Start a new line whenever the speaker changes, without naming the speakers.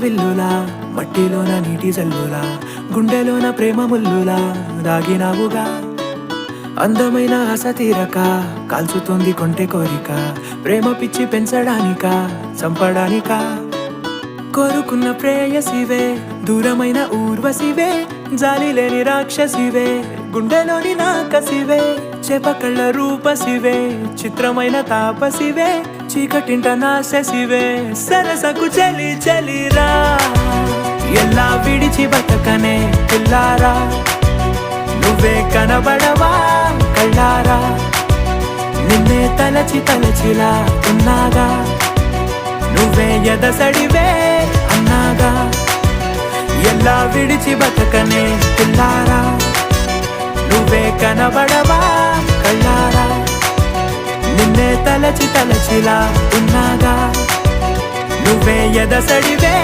విల్లులా మట్టిలోన నీటి జల్లులా గుండెలోన ప్రేమ ముల్లులా దాగినావుగా అందమైన ఆశ తీరక కాల్చుతోంది కొంటె కోరిక ప్రేమ పిచ్చి పెంచడానిక చంపడానిక కోరుకున్న ప్రేయసివే దూరమైన ఊర్వశివే జాలి లేని రాక్షసివే గుండెలోని నాకసివే చేపకళ్ళ రూపసివే చిత్రమైన తాపసివే చీకటింట నాశసివే సరసకు చలి చలిరా ఎలా విడిచి బతకనే పిల్లారా నువ్వే కనబడవా కళ్ళారా నిన్నే తలచి తలచిలా ఉన్నాగా నువ్వే ఎదసడివే అన్నాగా ఎలా విడిచి బతకనే పిల్లారా నువ్వే కనబడవా కళ్ళారా నిన్నే తలచి తలచిలా ఉన్నాగా నువ్వే ఎదసడివే